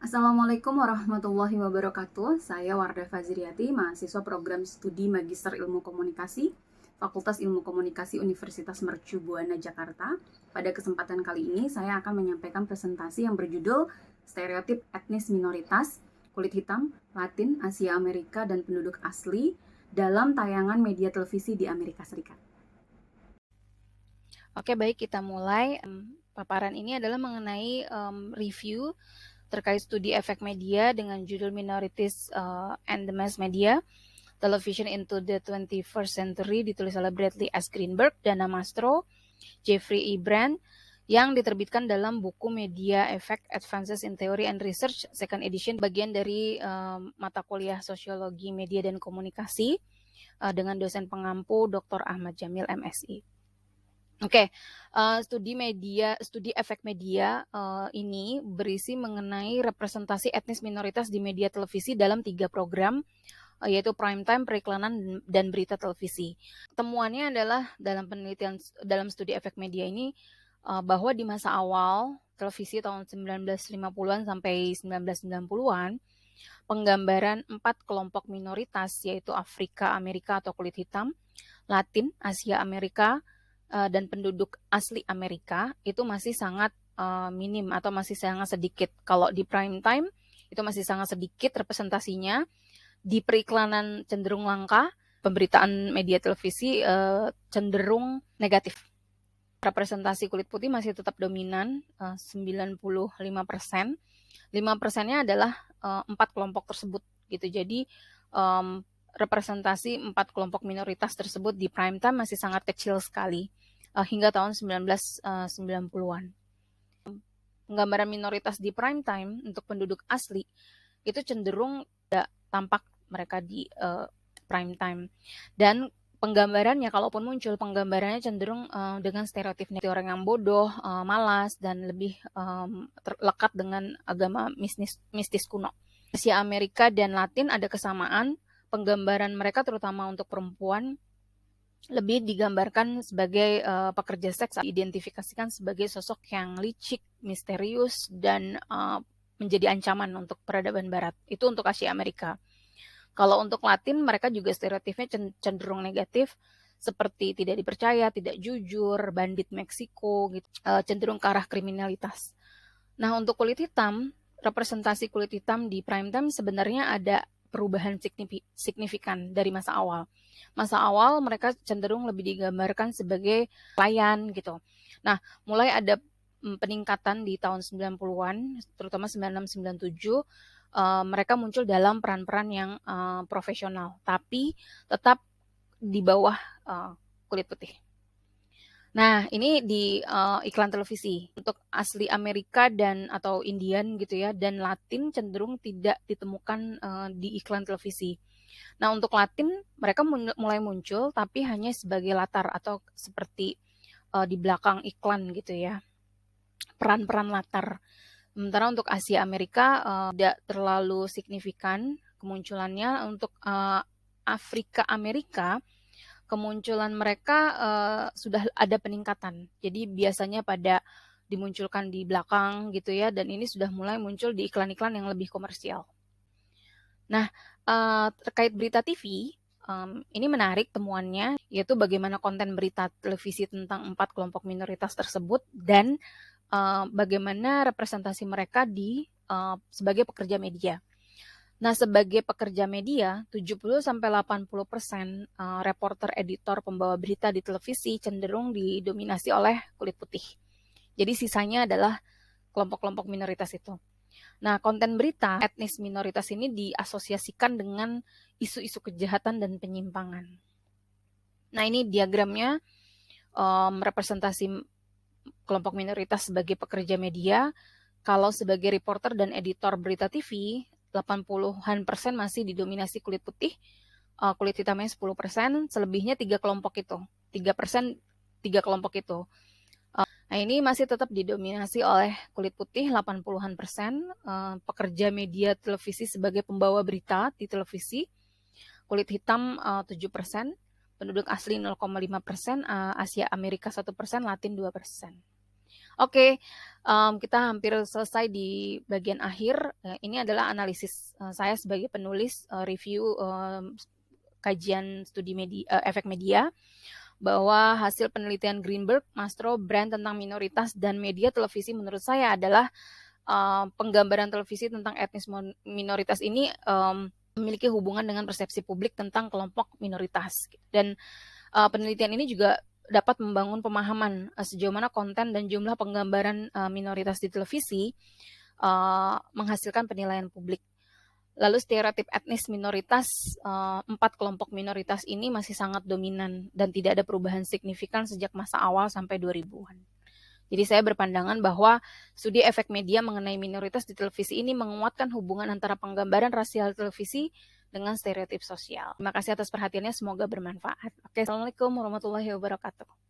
Assalamualaikum warahmatullahi wabarakatuh. Saya Wardah Fazriyati, mahasiswa program studi Magister Ilmu Komunikasi, Fakultas Ilmu Komunikasi Universitas Mercu Buana Jakarta. Pada kesempatan kali ini saya akan menyampaikan presentasi yang berjudul Stereotip Etnis Minoritas, Kulit Hitam, Latin, Asia Amerika, dan Penduduk Asli dalam tayangan media televisi di Amerika Serikat. Oke, baik, kita mulai. Paparan ini adalah mengenai review terkait studi efek media dengan judul Minorities and the Mass Media, Television into the 21st Century, ditulis oleh Bradley S. Greenberg, Dana Mastro, Jeffrey E. Brand, yang diterbitkan dalam buku Media Effect Advances in Theory and Research, second edition, bagian dari mata kuliah Sosiologi Media dan Komunikasi dengan dosen pengampu Dr. Ahmad Jamil, MSI. Oke, studi efek media ini berisi mengenai representasi etnis minoritas di media televisi dalam 3 program, yaitu prime time, periklanan, dan berita televisi. Temuannya adalah dalam studi efek media ini bahwa di masa awal televisi tahun 1950-an sampai 1990-an, penggambaran 4 kelompok minoritas, yaitu Afrika, Amerika atau kulit hitam, Latin, Asia Amerika, dan penduduk asli Amerika itu masih sangat minim atau masih sangat sedikit. Kalau di prime time itu masih sangat sedikit representasinya. Di periklanan cenderung langka, pemberitaan media televisi cenderung negatif. Representasi kulit putih masih tetap dominan, 95%. 5%-nya adalah 4 kelompok tersebut gitu. Jadi representasi 4 kelompok minoritas tersebut di prime time masih sangat kecil sekali hingga tahun 1990-an. Penggambaran minoritas di prime time untuk penduduk asli itu cenderung tidak tampak mereka di prime time. Dan penggambarannya, kalaupun muncul, penggambarannya cenderung dengan stereotip orang yang bodoh, malas, dan lebih lekat dengan agama mistis kuno. Asia Amerika dan Latin ada kesamaan, penggambaran mereka terutama untuk perempuan lebih digambarkan sebagai pekerja seks, diidentifikasikan sebagai sosok yang licik, misterius, dan menjadi ancaman untuk peradaban barat. Itu untuk Asia Amerika. Kalau untuk Latin, mereka juga stereotipnya cenderung negatif, seperti tidak dipercaya, tidak jujur, bandit Meksiko, gitu, cenderung ke arah kriminalitas. Nah, untuk kulit hitam, representasi kulit hitam di prime time sebenarnya ada perubahan signifikan dari masa awal. Masa awal mereka cenderung lebih digambarkan sebagai pelayan gitu. Nah, mulai ada peningkatan di tahun 90-an, terutama 96-97, mereka muncul dalam peran-peran yang profesional, tapi tetap di bawah kulit putih. Nah, ini di iklan televisi. Untuk asli Amerika dan atau Indian gitu ya, dan Latin cenderung tidak ditemukan di iklan televisi. Nah, untuk Latin mereka mulai muncul tapi hanya sebagai latar atau seperti di belakang iklan gitu ya. Peran-peran latar. Sementara untuk Asia Amerika tidak terlalu signifikan kemunculannya. Untuk Afrika Amerika, kemunculan mereka sudah ada peningkatan. Jadi biasanya pada dimunculkan di belakang gitu ya, dan ini sudah mulai muncul di iklan-iklan yang lebih komersial. Nah, terkait berita TV, ini menarik temuannya, yaitu bagaimana konten berita televisi tentang 4 kelompok minoritas tersebut dan bagaimana representasi mereka sebagai pekerja media. Nah, sebagai pekerja media, 70-80% reporter, editor, pembawa berita di televisi cenderung didominasi oleh kulit putih. Jadi sisanya adalah kelompok-kelompok minoritas itu. Nah, konten berita etnis minoritas ini diasosiasikan dengan isu-isu kejahatan dan penyimpangan. Nah, ini diagramnya representasi kelompok minoritas sebagai pekerja media. Kalau sebagai reporter dan editor berita TV, 80% masih didominasi kulit putih, kulit hitamnya 10%, selebihnya 3 kelompok itu. 3% 3 kelompok itu. Nah, ini masih tetap didominasi oleh kulit putih 80%, pekerja media televisi sebagai pembawa berita di televisi, kulit hitam 7%, penduduk asli 0,5%, Asia Amerika 1%, Latin 2%. Oke, kita hampir selesai di bagian akhir. Ini adalah analisis saya sebagai penulis review kajian studi efek media, bahwa hasil penelitian Greenberg, Mastro, Brand tentang minoritas dan media televisi menurut saya adalah penggambaran televisi tentang etnis minoritas ini memiliki hubungan dengan persepsi publik tentang kelompok minoritas. Dan penelitian ini juga dapat membangun pemahaman sejauh mana konten dan jumlah penggambaran minoritas di televisi menghasilkan penilaian publik. Lalu stereotip etnis minoritas, 4 kelompok minoritas ini masih sangat dominan dan tidak ada perubahan signifikan sejak masa awal sampai 2000-an. Jadi saya berpandangan bahwa studi efek media mengenai minoritas di televisi ini menguatkan hubungan antara penggambaran rasial televisi dengan stereotip sosial. Terima kasih atas perhatiannya, semoga bermanfaat. Oke, Assalamualaikum warahmatullahi wabarakatuh.